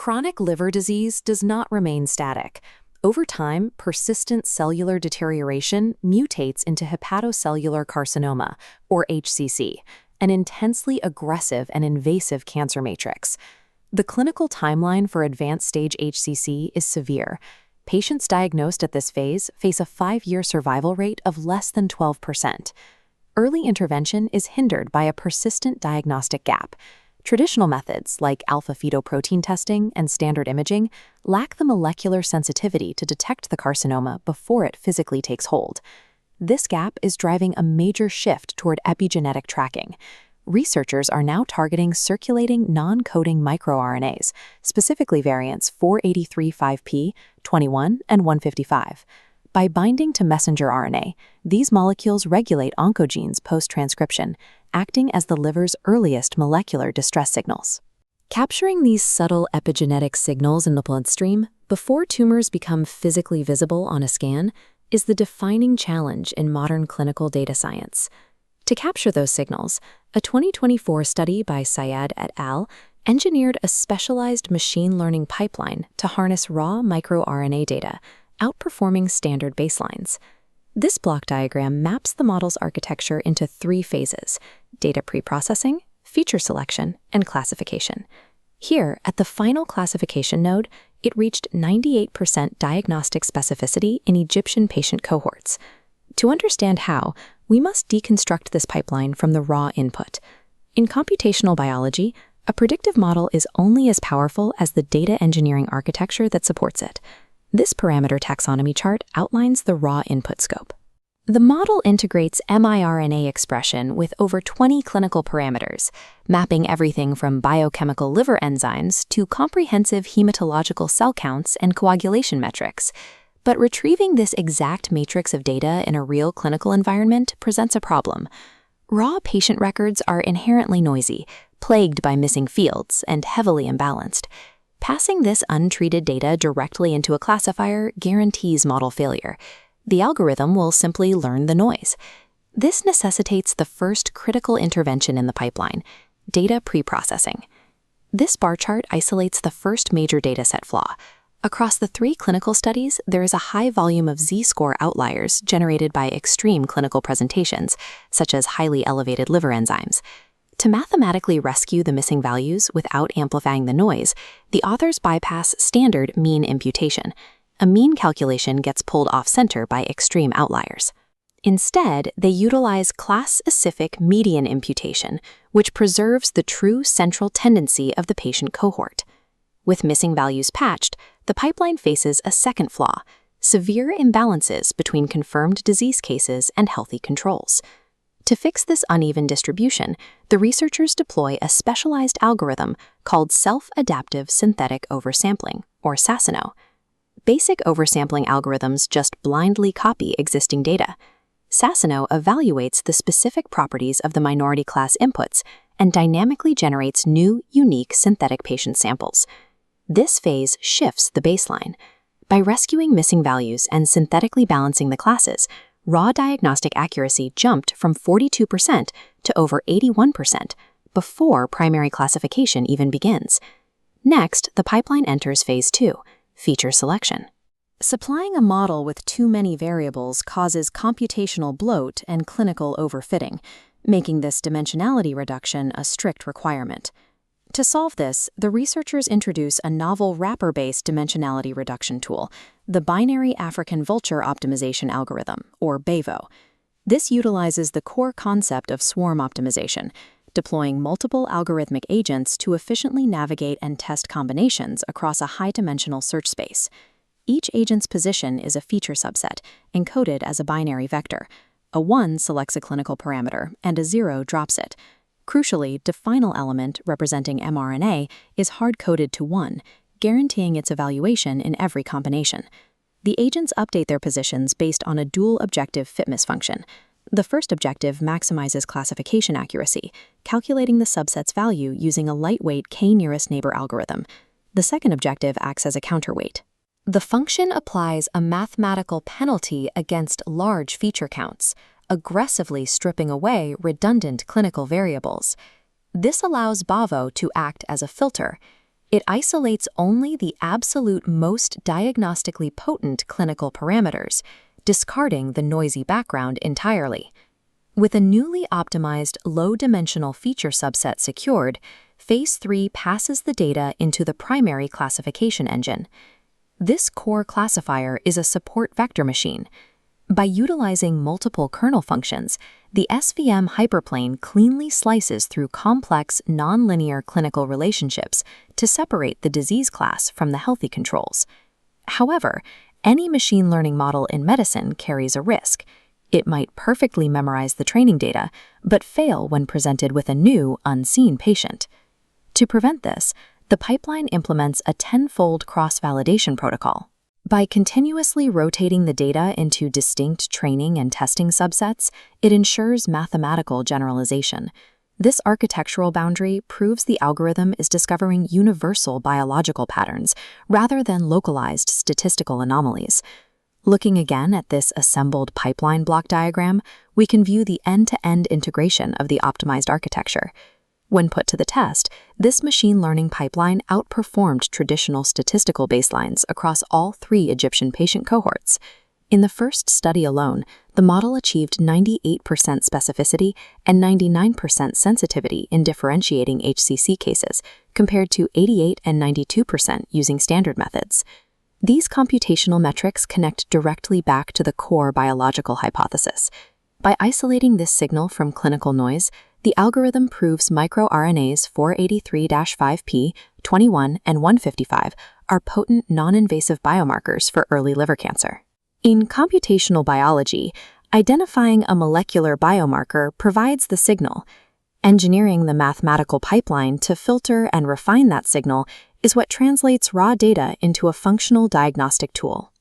Chronic liver disease does not remain static. Over time, persistent cellular deterioration mutates into hepatocellular carcinoma, or HCC, an intensely aggressive and invasive cancer matrix. The clinical timeline for advanced stage HCC is severe. Patients diagnosed at this phase face a 5-year survival rate of less than 12%. Early intervention is hindered by a persistent diagnostic gap. Traditional methods like alpha-fetoprotein testing and standard imaging lack the molecular sensitivity to detect the carcinoma before it physically takes hold. This gap is driving a major shift toward epigenetic tracking. Researchers are now targeting circulating non-coding microRNAs, specifically variants 483.5p, 21, and 155. By binding to messenger RNA, these molecules regulate oncogenes post-transcription, acting as the liver's earliest molecular distress signals. Capturing these subtle epigenetic signals in the bloodstream before tumors become physically visible on a scan is the defining challenge in modern clinical data science. To capture those signals, a 2024 study by Syed et al. Engineered a specialized machine learning pipeline to harness raw microRNA data, outperforming standard baselines. This block diagram maps the model's architecture into 3 phases: data preprocessing, feature selection, and classification. Here, at the final classification node, it reached 98% diagnostic specificity in Egyptian patient cohorts. To understand how, we must deconstruct this pipeline from the raw input. In computational biology, a predictive model is only as powerful as the data engineering architecture that supports it. This parameter taxonomy chart outlines the raw input scope. The model integrates miRNA expression with over 20 clinical parameters, mapping everything from biochemical liver enzymes to comprehensive hematological cell counts and coagulation metrics. But retrieving this exact matrix of data in a real clinical environment presents a problem. Raw patient records are inherently noisy, plagued by missing fields, and heavily imbalanced. Passing this untreated data directly into a classifier guarantees model failure. The algorithm will simply learn the noise. This necessitates the first critical intervention in the pipeline: data preprocessing. This bar chart isolates the first major dataset flaw. Across the 3 clinical studies, there is a high volume of Z-score outliers generated by extreme clinical presentations, such as highly elevated liver enzymes. To mathematically rescue the missing values without amplifying the noise, the authors bypass standard mean imputation. A mean calculation gets pulled off-center by extreme outliers. Instead, they utilize class-specific median imputation, which preserves the true central tendency of the patient cohort. With missing values patched, the pipeline faces a second flaw: severe imbalances between confirmed disease cases and healthy controls. To fix this uneven distribution, the researchers deploy a specialized algorithm called self-adaptive synthetic oversampling, or SASINO. Basic oversampling algorithms just blindly copy existing data. SASINO evaluates the specific properties of the minority class inputs and dynamically generates new, unique synthetic patient samples. This phase shifts the baseline. By rescuing missing values and synthetically balancing the classes, raw diagnostic accuracy jumped from 42% to over 81% before primary classification even begins. Next, the pipeline enters phase 2, feature selection. Supplying a model with too many variables causes computational bloat and clinical overfitting, making this dimensionality reduction a strict requirement. To solve this, the researchers introduce a novel wrapper-based dimensionality reduction tool, the Binary African Vulture Optimization Algorithm, or BAVO. This utilizes the core concept of swarm optimization, deploying multiple algorithmic agents to efficiently navigate and test combinations across a high-dimensional search space. Each agent's position is a feature subset, encoded as a binary vector. A 1 selects a clinical parameter, and a 0 drops it. Crucially, the final element, representing mRNA, is hard-coded to 1, guaranteeing its evaluation in every combination. The agents update their positions based on a dual-objective fitness function. The first objective maximizes classification accuracy, calculating the subset's value using a lightweight k-nearest neighbor algorithm. The second objective acts as a counterweight. The function applies a mathematical penalty against large feature counts, aggressively stripping away redundant clinical variables. This allows BAVO to act as a filter. It isolates only the absolute most diagnostically potent clinical parameters, discarding the noisy background entirely. With a newly optimized low-dimensional feature subset secured, Phase 3 passes the data into the primary classification engine. This core classifier is a support vector machine. By utilizing multiple kernel functions, the SVM hyperplane cleanly slices through complex, nonlinear clinical relationships to separate the disease class from the healthy controls. However, any machine learning model in medicine carries a risk. It might perfectly memorize the training data, but fail when presented with a new, unseen patient. To prevent this, the pipeline implements a 10-fold cross-validation protocol. By continuously rotating the data into distinct training and testing subsets, it ensures mathematical generalization. This architectural boundary proves the algorithm is discovering universal biological patterns rather than localized statistical anomalies. Looking again at this assembled pipeline block diagram, we can view the end-to-end integration of the optimized architecture. When put to the test, this machine learning pipeline outperformed traditional statistical baselines across all 3 Egyptian patient cohorts. In the first study alone, the model achieved 98% specificity and 99% sensitivity in differentiating HCC cases, compared to 88% and 92% using standard methods. These computational metrics connect directly back to the core biological hypothesis. By isolating this signal from clinical noise, the algorithm proves microRNAs 483-5p, 21, and 155 are potent non-invasive biomarkers for early liver cancer. In computational biology, identifying a molecular biomarker provides the signal. Engineering the mathematical pipeline to filter and refine that signal is what translates raw data into a functional diagnostic tool.